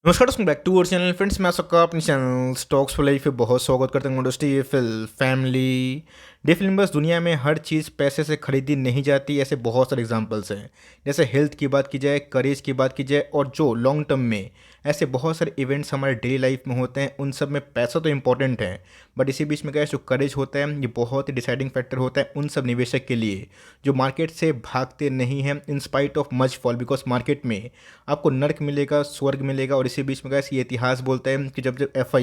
नमस्कार दोस्तों, back to our channel friends. मैं सबका अपने चैनल स्टॉक्स फॉर लाइफ पे बहुत स्वागत करता हूँ। इंडस्ट्री फिल फैमिली डिफरेंट बस दुनिया में हर चीज़ पैसे से खरीदी नहीं जाती। ऐसे बहुत सारे एग्जांपल्स हैं। जैसे हेल्थ की बात की जाए, करेज की बात की जाए, और जो लॉन्ग टर्म में ऐसे बहुत सारे इवेंट्स हमारे डेली लाइफ में होते हैं, उन सब में पैसा तो इंपॉर्टेंट है, बट इसी बीच में क्या है, जो करेज होता है ये बहुत ही डिसाइडिंग फैक्टर होता है उन सब निवेशक के लिए जो मार्केट से भागते नहीं हैं in spite of much fall. Because market में आपको नर्क मिलेगा, स्वर्ग मिलेगा। और इसी बीच में गैस ये इतिहास बोलता है कि जब जब एफ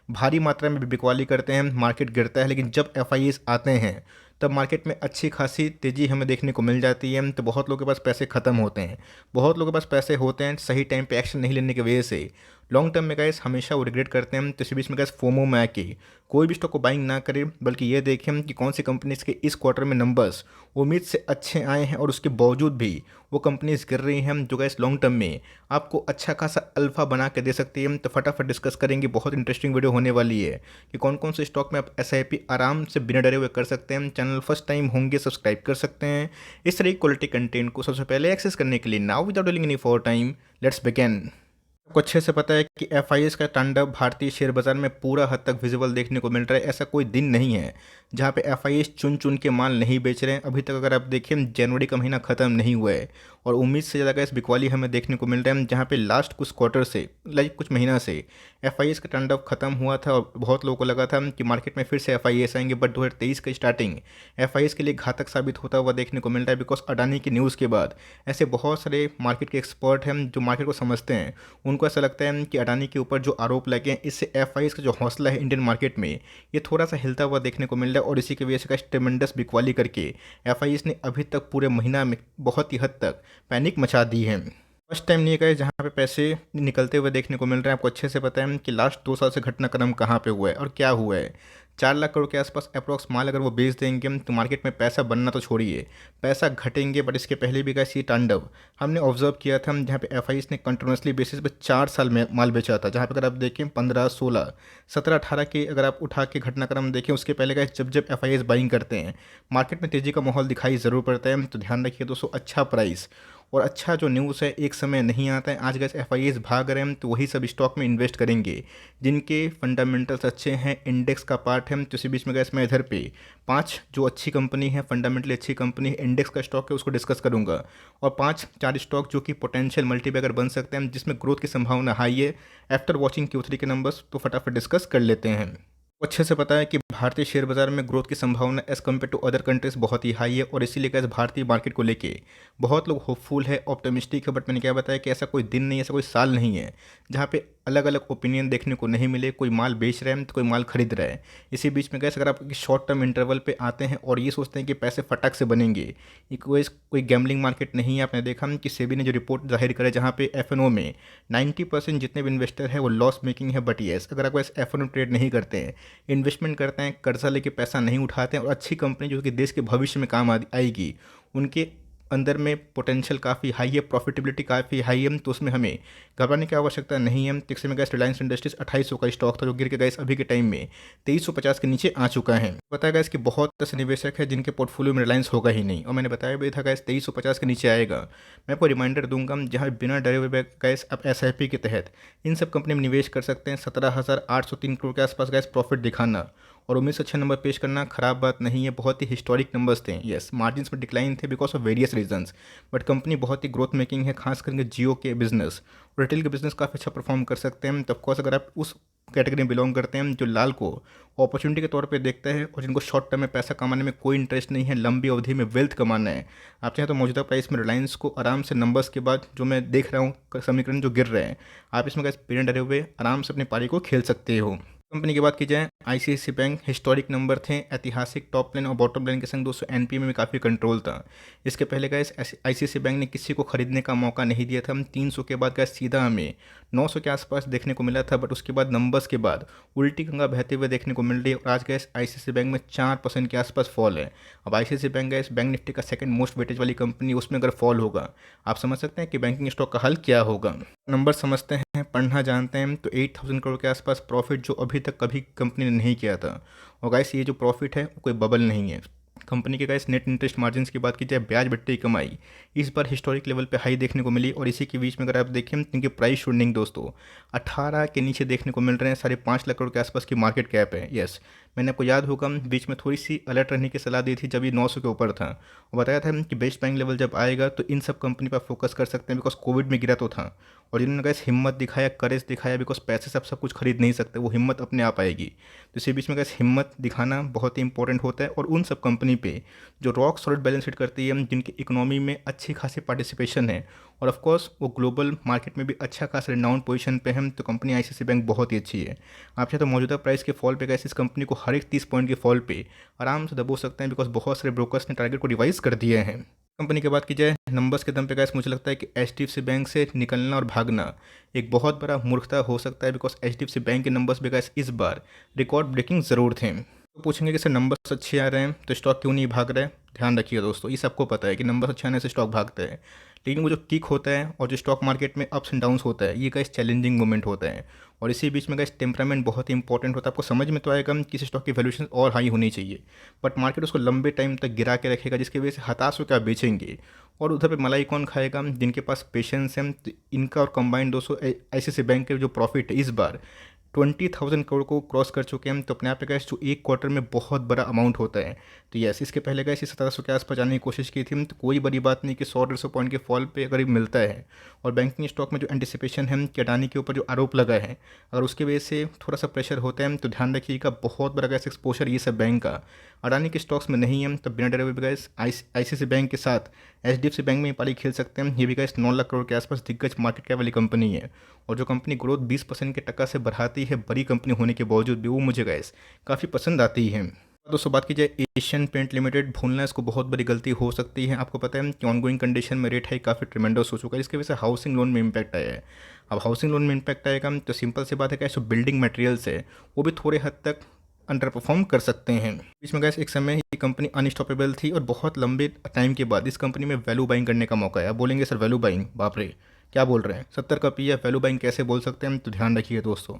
भारी मात्रा में बिकवाली करते हैं, मार्केट गिरता है, लेकिन जब एफ आते हैं तब मार्केट में अच्छी खासी तेज़ी हमें देखने को मिल जाती है। तो बहुत लोगों के पास पैसे ख़त्म होते हैं, बहुत लोगों के पास पैसे होते हैं, सही टाइम पे एक्शन नहीं लेने की वजह से लॉन्ग टर्म में गैस हमेशा वो रिग्रेट करते हैं। तो इसी बीच में गैस फोमो में आके कोई भी स्टॉक को बाइंग ना करें, बल्कि ये देखें कि कौन सी कंपनीज के इस क्वार्टर में नंबर्स उम्मीद से अच्छे आए हैं और उसके बावजूद भी वो कंपनीज गिर रही हैं, जो गैस लॉन्ग टर्म में आपको अच्छा खासा अल्फा बना के दे सकती है। तो फटाफट डिस्कस करेंगे, बहुत इंटरेस्टिंग वीडियो होने वाली है कि कौन कौन से स्टॉक में आप एसआईपी आराम से बिना डरे हुए कर सकते हैं। चैनल फर्स्ट टाइम होंगे सब्सक्राइब कर सकते हैं इस तरह की क्वालिटी कंटेंट को सबसे पहले एक्सेस करने के लिए। Now without dealing any for time, let's begin. आपको अच्छे से पता है कि एफ का तांडव भारतीय शेयर बाजार में पूरा हद तक विजिबल देखने को मिल रहा है। ऐसा कोई दिन नहीं है जहां पे एफ चुन चुन के माल नहीं बेच रहे हैं। अभी तक अगर आप देखें, जनवरी का महीना ख़त्म नहीं हुआ है और उम्मीद से ज़्यादा का इस बिकवाली हमें देखने को मिल रहा है, जहाँ पे लास्ट कुछ क्वार्टर से लाइक कुछ महीना से एफ का तांडव खत्म हुआ था और बहुत लोगों को लगा था कि मार्केट में फिर से एफ आएंगे। बट 2023 का स्टार्टिंग एफ के लिए घातक साबित होता हुआ देखने को मिल रहा है। बिकॉज अडानी की न्यूज़ के बाद ऐसे बहुत सारे मार्केट के एक्सपर्ट हैं जो मार्केट को समझते हैं, उनको ऐसा लगता है कि अडानी के ऊपर जो आरोप लगे हैं, इससे एफ का जो हौसला है इंडियन मार्केट में ये थोड़ा सा हिलता हुआ देखने को मिल रहा है। और इसी की वजह से ट्रेमेंडस बिकवाली करके एफ ने अभी तक पूरे महीना में बहुत ही हद तक पैनिक मचा दी है। फर्स्ट टाइम नहीं गए जहाँ पे पैसे निकलते हुए देखने को मिल रहे हैं। आपको अच्छे से पता है कि लास्ट 2 साल से घटनाक्रम कहाँ पे हुआ है और क्या हुआ है। 4 लाख करोड़ के आसपास अप्रॉक्स माल अगर वो बेच देंगे तो मार्केट में पैसा बनना तो छोड़िए, पैसा घटेंगे। बट इसके पहले भी कैसी तांडव हमने ऑब्जर्व किया था, जहाँ पे एफ ने कंटिन्यूसली बेसिस पे 4 साल में माल बेचा था। जहाँ पे अगर आप देखें 15, 16, 17, 18 के अगर आप उठा के घटनाक्रम देखें, उसके पहले का जब जब एफ बाइंग करते हैं मार्केट में तेज़ी का माहौल दिखाई ज़रूर पड़ता है। तो ध्यान रखिए दोस्तों, अच्छा प्राइस और अच्छा जो न्यूज़ है एक समय नहीं आता है। आज गैस एफ भाग रहे हैं तो वही सब स्टॉक में इन्वेस्ट करेंगे जिनके फंडामेंटल्स अच्छे हैं, इंडेक्स का पार्ट है। तो इसी बीच में गैस मैं इधर पे 5 जो अच्छी कंपनी है, फंडामेंटली अच्छी कंपनी है, इंडेक्स का स्टॉक है, उसको डिस्कस करूंगा। और 5-4 स्टॉक जो कि पोटेंशियल मल्टीबैगर बन सकते हैं, जिसमें ग्रोथ की संभावना हाई है आफ्टर वॉचिंग Q3 के नंबर्स। तो फटाफट डिस्कस कर लेते हैं। अच्छे से पता है कि भारतीय शेयर बाजार में ग्रोथ की संभावना as compared to other countries बहुत ही हाई है। और इसीलिए कैसे भारतीय मार्केट को लेके बहुत लोग होपफुल है, ऑप्टिमिस्टिक है। बट मैंने क्या बताया कि ऐसा कोई दिन नहीं है, ऐसा कोई साल नहीं है जहाँ पे अलग अलग ओपिनियन देखने को नहीं मिले। कोई माल बेच रहा है तो कोई माल खरीद रहा है। इसी बीच में कैसे अगर आप शॉर्ट टर्म इंटरवल पे आते हैं और ये सोचते हैं कि पैसे फटक से बनेंगे, ये कोई गैम्बलिंग मार्केट नहीं है। आपने देखा कि सेबी ने जो रिपोर्ट जाहिर करे, जहाँ पे एफ में 90% जितने भी इन्वेस्टर है वो लॉस मेकिंग है। बट येस, अगर आप एफ ट्रेड नहीं करते हैं, इन्वेस्टमेंट करते हैं, कर्जा लेके पैसा नहीं उठाते हैं और अच्छी कंपनी जो कि देश के भविष्य में काम आएगी, उनके अंदर में पोटेंशियल काफ़ी हाई है, प्रॉफिटेबिलिटी काफ़ी हाई है, तो उसमें हमें घबराने की आवश्यकता नहीं है। तो में गैस रिलायंस इंडस्ट्रीज 2800 का स्टॉक था, जो गिर के गैस अभी के टाइम में 2350 के नीचे आ चुका है। बताया गया कि बहुत से निवेशक है जिनके पोर्टफोलियो में रिलायंस होगा ही नहीं, और मैंने बताया भी था गैस 2350 के नीचे आएगा। मैं आपको रिमाइंडर दूंगा, जहाँ बिना डरे हुए गैस आप एस के तहत इन सब कंपनी में निवेश कर सकते हैं। 17,803 करोड़ के आसपास गैस प्रॉफिट दिखाना और उम्मीद से अच्छा नंबर पेश करना खराब बात नहीं है। बहुत ही हिस्टोरिक नंबर्स थे। यस, मार्जिन्स में डिक्लाइन थे because of various reasons, but company बहुत ही ग्रोथ मेकिंग है, खास करके जियो के बिजनेस और रिटेल के बिजनेस काफ़ी अच्छा परफॉर्म कर सकते हैं। तो ऑफकोर्स अगर आप उस कैटेगरी में बिलोंग करते हैं जो लाल को अपॉर्चुनिटी के तौर पे देखते हैं और जिनको शॉर्ट टर्म में पैसा कमाने में कोई इंटरेस्ट नहीं है, लंबी अवधि में वेल्थ कमाना है, आप चाहें तो मौजूदा प्राइस में रिलायंस को आराम से नंबर्स के बाद जो मैं देख रहा हूँ समीकरण जो गिर रहे हैं, आप इसमें बिना डरे हुए आराम से अपनी पारी को खेल सकते हो। कंपनी की बात की जाए, आईसीआईसी बैंक हिस्टोरिक नंबर थे, ऐतिहासिक टॉप लाइन और बॉटम लाइन के संग दोस्तों एनपीए में काफ़ी कंट्रोल था। इसके पहले का आईसीआईसी बैंक ने किसी को खरीदने का मौका नहीं दिया था। हम 300 के बाद का सीधा हमें 900 के आसपास देखने को मिला था, बट उसके बाद नंबर्स के बाद उल्टी गंगा बहते हुए देखने को मिल रही है। और आज गैस आईसीआईसी बैंक में 4% के आसपास फॉल है। अब आईसीआईसी बैंक गैस बैंक निफ्टी का सेकंड मोस्ट वेटेज वाली कंपनी, उसमें अगर फॉल होगा, आप समझ सकते हैं कि बैंकिंग स्टॉक का हल क्या होगा। नंबर समझते हैं, पढ़ना जानते हैं, तो 8000 करोड़ के आसपास प्रॉफिट जो अभी तक कभी कंपनी ने नहीं किया था। और गाइस ये जो प्रॉफिट है वो कोई बबल नहीं है, कंपनी के गाइस नेट इंटरेस्ट मार्जिन्स की बात की जाए, ब्याज बट्टे की कमाई इस बार हिस्टोरिक लेवल पे हाई देखने को मिली। और इसी के बीच में अगर आप देखें इनके प्राइस शूटिंग दोस्तों 18 के नीचे देखने को मिल रहे हैं। 5.5 लाख करोड़ के आसपास की मार्केट कैप है। यस, मैंने आपको याद होगा बीच में थोड़ी सी अलर्ट रहने की सलाह दी थी जब ये 900 के ऊपर था, और बताया था कि बेस्ट बाइंग लेवल जब आएगा तो इन सब कंपनी पर फोकस कर सकते हैं, बिकॉज कोविड में गिरा तो था। और इन्होंने गाइस हिम्मत दिखाया, करेज दिखाया, बिकॉज पैसे से आप सब कुछ खरीद नहीं सकते, वो हिम्मत अपने आप आएगी। तो इसी बीच में गाइस हिम्मत दिखाना बहुत ही इंपॉर्टेंट होता है। और उन सब कंपनी पे जो रॉक सॉलिड बैलेंस शीट करती है, जिनकी इकोनॉमी में अच्छी खासी पार्टिसिपेशन है, और ऑफ कोर्स वो ग्लोबल मार्केट में भी अच्छा खासा रिनाउंड पोजीशन पे है, तो कंपनी आईसीआईसी बैंक बहुत ही अच्छी है। आप चाहे तो मौजूदा प्राइस के फॉल पे गैस इस कंपनी को हर एक 30 पॉइंट के फॉल पे आराम से दबो सकते हैं, बिकॉज बहुत सारे ब्रोकर्स ने टारगेट को रिवाइज कर दिए हैं। कंपनी की बात की जाए नंबर्स के दम पे गैस, मुझे लगता है कि एचडीएफसी बैंक से निकलना और भागना एक बहुत बड़ा मूर्खता हो सकता है, बिकॉज एचडीएफसी बैंक के नंबर्स भी गैस इस बार रिकॉर्ड ब्रेकिंग ज़रूर थे। तो पूछेंगे कि सर नंबर्स अच्छे आ रहे हैं तो स्टॉक क्यों नहीं भाग रहा है। ध्यान रखिए दोस्तों, ये सबको पता है कि नंबर्स अच्छे आने से स्टॉक भागते हैं, लेकिन वो जो किक होता है और जो स्टॉक मार्केट में अप्स एंड डाउन्स होता है, ये गाइस चैलेंजिंग मोमेंट होता है। और इसी बीच में गाइस टेम्परामेंट बहुत ही इंपॉर्टेंट होता है। आपको समझ में तो आएगा कि किसी स्टॉक की वैल्यूएशन और हाई होनी चाहिए, बट मार्केट उसको लंबे टाइम तक गिरा के रखेगा, जिसकी वजह से हताश होकर आप बेचेंगे। और उधर पे मलाई कौन खाएगा, जिनके पास पेशेंस है। तो इनका और कंबाइंड 200 आईसीआईसी बैंक के जो प्रॉफिट है इस बार 20,000 करोड़ को क्रॉस कर चुके हैं, तो अपने आप पे गैस जो एक क्वार्टर में बहुत बड़ा अमाउंट होता है। तो यस, इसके पहले गैस 1700 के आसपास जाने की कोशिश की थी, तो कोई बड़ी बात नहीं कि 100-150 पॉइंट के फॉल पे अगर मिलता है। और बैंकिंग स्टॉक में जो एंटिसिपेशन है कि अडानी के ऊपर जो आरोप लगा है, अगर उसकी वजह से थोड़ा सा प्रेशर होता है, तो ध्यान रखिएगा बहुत बड़ा गैस एक्सपोजर ये सब बैंक का अडानी के स्टॉक्स में नहीं है। तो बिना डरे हुए गैस आईसीआईसी बैंक के साथ एचडीएफसी बैंक में ही पाली खेल सकते हैं। ये भी गैस 9 लाख करोड़ के आसपास दिग्गज मार्केट कैप वाली कंपनी है, और जो कंपनी ग्रोथ 20% के टक्का से बढ़ाती है, बड़ी कंपनी होने के बावजूद भी, वो मुझे गैस काफ़ी पसंद आती है। दोस्तों बात की जाए एशियन पेंट लिमिटेड, भूलना इसको बहुत बड़ी गलती हो सकती है। आपको पता है कि ऑनगोइंग कंडीशन में रेट हाइक काफ़ी ट्रिमेंडस हो चुका है, इसकी वजह से हाउसिंग लोन में इम्पैक्ट आया है। अब हाउसिंग लोन में इम्पैक्ट आएगा तो सिंपल सी बात है कि जो बिल्डिंग मटेरियल्स है वो भी थोड़े हद तक अंडर परफॉर्म कर सकते हैं। बीच में गैस एक समय ये कंपनी अनस्टॉपेबल थी, और बहुत लंबे टाइम के बाद इस कंपनी में वैल्यू बाइंग करने का मौका है। आप बोलेंगे सर वैल्यू बाइंग, बाप रे क्या बोल रहे हैं, 70 का पी है, वैल्यू बाइंग कैसे बोल सकते हैं। तो ध्यान रखिए दोस्तों,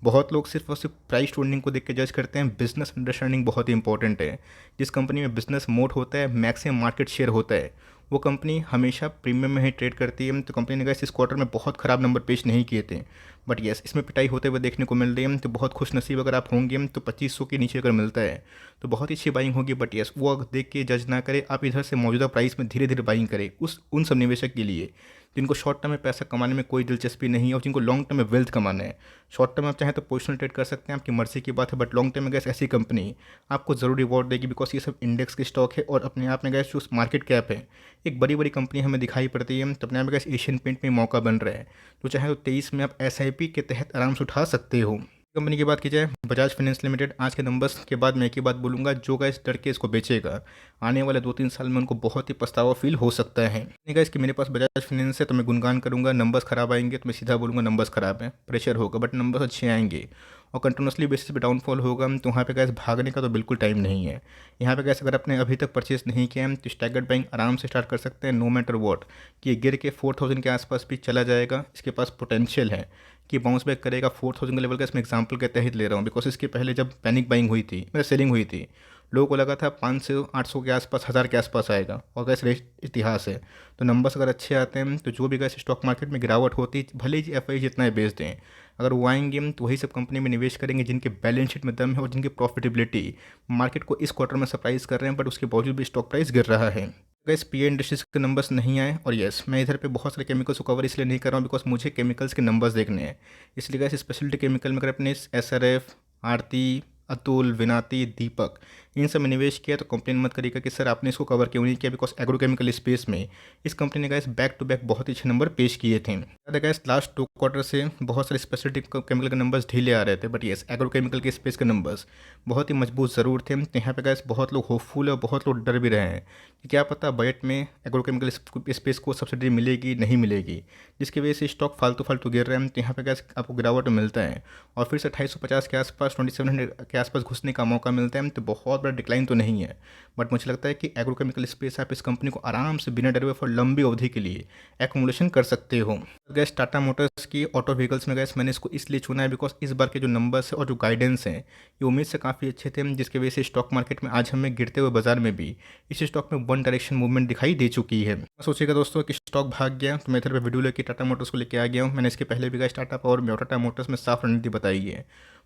बहुत लोग सिर्फ और सिर्फ प्राइस ट्रेंडिंग को देख के जज करते हैं। बिजनेस अंडरस्टैंडिंग बहुत ही इंपॉर्टेंट है। जिस कंपनी में बिजनेस मोड होता है, मैक्सिमम मार्केट शेयर होता है, वो कंपनी हमेशा प्रीमियम में ही ट्रेड करती है। तो कंपनी ने गैस इस क्वार्टर में बहुत खराब नंबर पेश नहीं किए थे, बट येस इसमें पिटाई होते हुए देखने को मिल रही है। तो बहुत खुश नसीब अगर आप होंगे तो 2500 के नीचे अगर मिलता है तो बहुत ही अच्छी बाइंग होगी। बट येस वो देख के जज ना करें, आप इधर से मौजूदा प्राइस में धीरे धीरे बाइंग करें उन सब निवेशक के लिए जिनको शॉर्ट टर्म में पैसा कमाने में कोई दिलचस्पी नहीं है, और जिनको लॉन्ग टर्म में वेल्थ कमाना है। शॉर्ट टर्म में आप चाहें तो पोजिशनल ट्रेड कर सकते हैं, आपकी मर्जी की बात है, बट लॉन्ग टर्म में गैस ऐसी कंपनी आपको ज़रूर रिवॉर्ड देगी, बिकॉज ये सब इंडेक्स के स्टॉक है, और अपने आप में गैस जो मार्केट कैप है एक बड़ी बड़ी कंपनी हमें दिखाई पड़ती है। तो अपने आप में गैस एशियन पेंट में मौका बन रहा है, तो चाहे तो 23 में आप एसआईपी के तहत आराम से उठा सकते हो। कंपनी की बात की जाए बजाज फाइनेंस लिमिटेड, आज के नंबर्स के बाद मैं एक ही बात बोलूँगा, जो गैस डर के इसको बेचेगा आने वाले 2-3 साल में उनको बहुत ही पछतावा फील हो सकता है। नहीं गैस कि मेरे पास बजाज फाइनेंस है तो मैं गुणगान करूँगा, नंबर्स खराब आएंगे तो मैं सीधा बोलूँगा नंबर्स खराब हैं, प्रेशर होगा, बट नंबर्स अच्छे आएंगे और कंटिन्यूसली बेसिस पे डाउनफॉल होगा, तो वहाँ पे गैस भागने का तो बिल्कुल टाइम नहीं है। यहाँ पे गैस अगर आपने अभी तक परचेस नहीं किया है तो स्टैगर्ड बाइंग आराम से स्टार्ट कर सकते हैं, नो मैटर वॉट, कि ये गिर के 4000 के आसपास भी चला जाएगा। इसके पास पोटेंशियल है कि बाउंस बैक करेगा 4000 के लेवल का। इसमें एग्जांपल के तहत ले रहा हूँ, बिकॉज इसके पहले जब पैनिक बाइंग हुई थी, मतलब सेलिंग हुई थी, लोगों को लगा था 500-800 के आसपास, 1000 के आसपास आएगा, और गैस इतिहास है। तो नंबर्स अगर अच्छे आते हैं तो जो भी गैस स्टॉक मार्केट में गिरावट होती, भले ही एफ आई जितना बेच दें, अगर वो आएंगे तो वही सब कंपनी में निवेश करेंगे जिनके बैलेंस शीट में दम है और जिनकी प्रॉफिटेबिलिटी मार्केट को इस क्वार्टर में सरप्राइज कर रहे हैं, बट उसके बावजूद भी स्टॉक प्राइस गिर रहा है। गैस पीए इंडस्ट्रीज के नंबर्स नहीं आए, और यस मैं इधर पे बहुत सारे केमिकल्स को कवर इसलिए नहीं कर रहा हूँ बिकॉज मुझे केमिकल्स के नंबर्स देखने हैं। इसलिए गैस स्पेशलिटी केमिकल में अगर अपने एसआरएफ, आरती, अतुल, विनाती, दीपक, इन सब में निवेश किया तो कंप्लेन मत करिएगा कि सर आपने इसको कवर क्यों नहीं किया, बिकॉज एग्रोकेमिकल स्पेस में इस कंपनी ने गैस बैक टू बैक बहुत ही अच्छे नंबर पेश किए थे। याद है गैस लास्ट 2 क्वार्टर से बहुत सारे स्पेशलिटी केमिकल के नंबर्स ढीले आ रहे थे, बट येस एग्रोकेमिकल के स्पेस के नंबर्स बहुत ही मजबूत ज़रूर थे। तो यहाँ पे गैस बहुत लोग होपफुल है और बहुत लोग डर भी रहे हैं कि क्या पता बजट में एग्रोकेमिकल स्पेस को सब्सिडी मिलेगी नहीं मिलेगी, जिसकी वजह से स्टॉक फालतू गिर रहे हैं। तो यहाँ पे गैस आपको गिरावट मिलता है, और फिर से 2850 के आसपास 2700 के आसपास घुसने का मौका मिलता है तो बहुत बड़ा डिक्लाइन तो नहीं है, बट मुझे लगता है कि एग्रोकेमिकल स्पेस आप इस कंपनी को आराम से बिना डरे हुए फॉर लंबी अवधि के लिए एक्मुलेशन कर सकते हो। गैस टाटा मोटर्स की ऑटो व्हीकल्स में गैस मैंने इसको इसलिए चुना है बिकॉज इस बार के जो नंबर्स है और जो गाइडेंस हैं ये उम्मीद से काफ़ी अच्छे थे, जिसकी वजह से स्टॉक मार्केट में आज हमें गिरते हुए बाजार में भी इस स्टॉक में वन डायरेक्शन मूवमेंट दिखाई दे चुकी है। सोचिएगा दोस्तों कि स्टॉक भाग गया तो मैं इधर पे वीडियो लेके टाटा मोटर्स को लेके आ गया हूँ। मैंने इसके पहले भी गैस टाटा पावर में और टाटा मोटर्स में साफ रणनीति बताई है,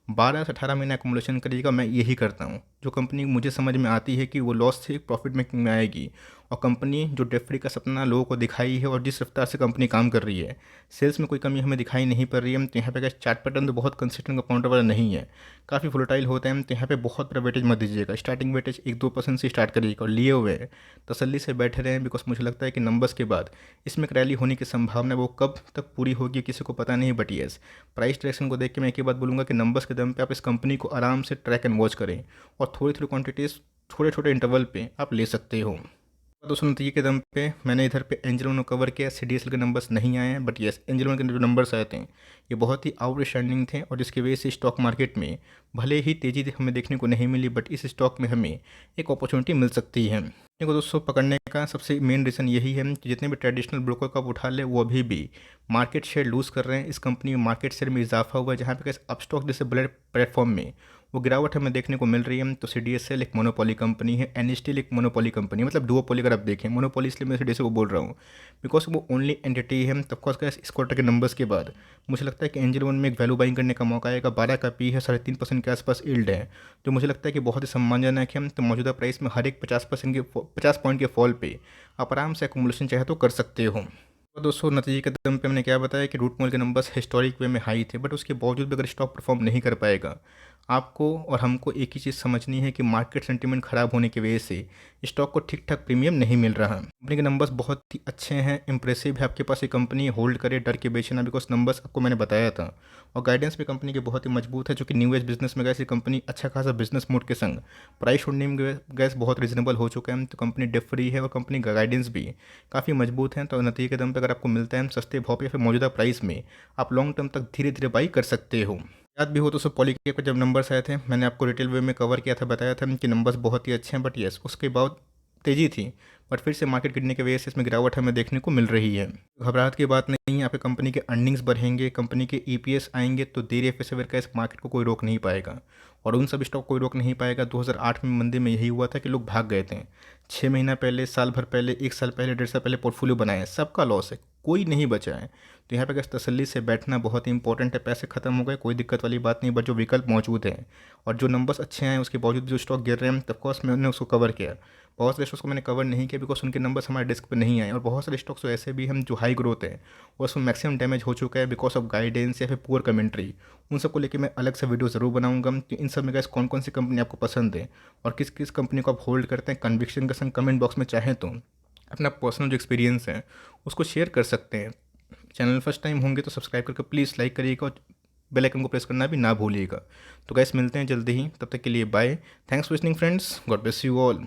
12 से 18 महीना एक्मुलेशन करिएगा। मैं यही करता हूँ। जो कंपनी मुझे समझ में आती है कि वो लॉस से प्रॉफिट मेकिंग में आएगी और कंपनी जो डेट फ्री का सपना लोगों को दिखाई है और जिस रफ्तार से कंपनी काम कर रही है, सेल्स में कोई कमी हमें दिखाई नहीं पड़ रही है। तो यहाँ पे चार्ट पैटर्न तो बहुत कंसिस्टेंट काउंटर वाला नहीं है, काफ़ी वोलेटाइल होता है। तो यहाँ पे बहुत बड़ा वेटेज मत दीजिएगा। स्टार्टिंग वेटेज 1-2% से स्टार्ट करिएगा और लिए हुए तसल्ली से बैठे रहें बिकॉज मुझे लगता है कि नंबर्स के बाद इसमें एक रैली होने की संभावना वो कब तक पूरी होगी किसी को पता नहीं। बट येस, प्राइस डायरेक्शन को देख के मैं एक ही बात बोलूँगा कि नंबर्स के दम पे आप इस कंपनी को आराम से ट्रैक एंड वॉच करें और थोड़ी थोड़ी क्वांटिटीज़ छोटे छोटे इंटरवल पे आप ले सकते हो। दोस्तों नतीजे के दम पे मैंने इधर पे एंजल वन को कवर किया। सीडीएसएल के नंबर्स नहीं आए हैं, बट येस एंजल वन के जो नंबर्स आए थे ये बहुत ही आउटस्टैंडिंग थे और जिसकी वजह से स्टॉक मार्केट में भले ही तेज़ी हमें देखने को नहीं मिली, बट इस स्टॉक में हमें एक अपॉर्चुनिटी मिल सकती है। देखो दोस्तों, पकड़ने का सबसे मेन रीज़न यही है कि जितने भी ट्रेडिशनल ब्रोकर का आप उठा ले वो अभी भी मार्केट शेयर लूज़ कर रहे हैं। इस कंपनी में मार्केट शेयर में इजाफा हुआ है, जहाँ पे अपस्टॉक जैसे बड़े प्लेटफॉर्म में वो गिरावट हमें देखने को मिल रही है। तो सीडीएसएल एक मोनोपोली कंपनी है, एनएसटीएल एक मोनोपोली कंपनी है, मतलब डुओपोली। अगर आप देखें मोनोपोली इसलिए मैं सीडीएसएल को बोल रहा हूँ बिकॉज वो ओनली एंटिटी है। तब कोर्स इस क्वार्टर के नंबर्स के बाद मुझे लगता है कि एंजल वन में एक वैल्यू बाइंग करने का मौका आएगा। 12 का पी है, 3.5% के आसपास यील्ड है, जो मुझे लगता है कि बहुत ही सम्मानजनक है। तो मौजूदा प्राइस में हर एक 50 पॉइंट के फॉल पे आप आराम से एक्मुलेशन चाहे तो कर सकते हो। तो दोस्तों नतीजे के दम पे मैंने क्या बताया कि रूट मॉल के नंबर्स हिस्टोरिक वे में हाई थे, बट उसके बावजूद भी अगर स्टॉक परफॉर्म नहीं कर पाएगा, आपको और हमको एक ही चीज़ समझनी है कि मार्केट सेंटीमेंट खराब होने की वजह से स्टॉक को ठीक ठाक प्रीमियम नहीं मिल रहा। कंपनी के नंबर्स बहुत ही अच्छे हैं, इंप्रेसिव है। आपके पास ये कंपनी होल्ड करे, डर के बेचे ना, बिकॉज नंबर्स आपको मैंने बताया था और गाइडेंस भी कंपनी के बहुत ही मजबूत है। जो कि न्यू एज बिजनेस में गैस कंपनी अच्छा खासा बिजनेस मोड के संग प्राइस होल्डिंग में गैस बहुत रीजनेबल हो चुका है। तो कंपनी डेट फ्री है और कंपनी का गाइडेंस भी काफ़ी मजबूत है। तो नतीजे के दम पर अगर आपको मिलता है सस्ते भाव पे या फिर मौजूदा प्राइस में, आप लॉन्ग टर्म तक धीरे धीरे बाई कर सकते हो। याद भी हो तो सब पॉलीकेप के जब नंबर्स आए थे मैंने आपको रिटेल वे में कवर किया था, बताया था कि नंबर्स बहुत ही अच्छे हैं। बट येस उसके बाद तेज़ी थी, बट फिर से मार्केट गिरने की वजह से इसमें गिरावट हमें देखने को मिल रही है। घबराहट की बात नहीं है, आपके कंपनी के अर्निंग्स बढ़ेंगे, कंपनी के ईपीएस आएंगे तो देर या फिर सवेर का इस मार्केट को कोई रोक नहीं पाएगा और उन सब स्टॉक कोई रोक नहीं पाएगा। 2008 में मंदी में यही हुआ था कि लोग भाग गए थे। 6 महीना पहले, साल भर पहले, 1 साल पहले, 1.5 साल पहले पोर्टफोलियो बनाए, सबका लॉस है, कोई नहीं बचा है। तो यहाँ पे अगर तसल्ली से बैठना बहुत ही इंपॉर्टेंट है। पैसे खत्म हो गए कोई दिक्कत वाली बात नहीं, बट जो विकल्प मौजूद है और जो नंबर्स अच्छे हैं उसके बावजूद जो स्टॉक गिर रहे हैं, ऑफकोर्स मैंने उसको कवर किया। बहुत सारे स्टॉक्स को मैंने कवर नहीं किया बिकॉज उनके नंबर्स हमारे डेस्क पर नहीं आए और बहुत सारे स्टॉक्स तो ऐसे भी हम जो हाई ग्रोथ है और उसमें मैक्सिमम डैमेज हो चुका है बिकॉज ऑफ गाइडेंस या फिर पुअर कमेंट्री। उन सबको लेकर मैं अलग से वीडियो ज़रूर बनाऊंगा कि इन सब में गैस कौन कौन सी कंपनी आपको पसंद है और किस किस कंपनी को आप होल्ड करते हैं। कन्विक्शन के संग कमेंट बॉक्स में चाहें तो अपना पर्सनल जो एक्सपीरियंस है उसको शेयर कर सकते हैं। चैनल फर्स्ट टाइम होंगे तो सब्सक्राइब करके प्लीज़ लाइक करिएगा और बेल आइकन को प्रेस करना भी ना भूलिएगा। तो गैस मिलते हैं जल्दी ही, तब तक के लिए bye. Thanks for listening friends, God bless you all.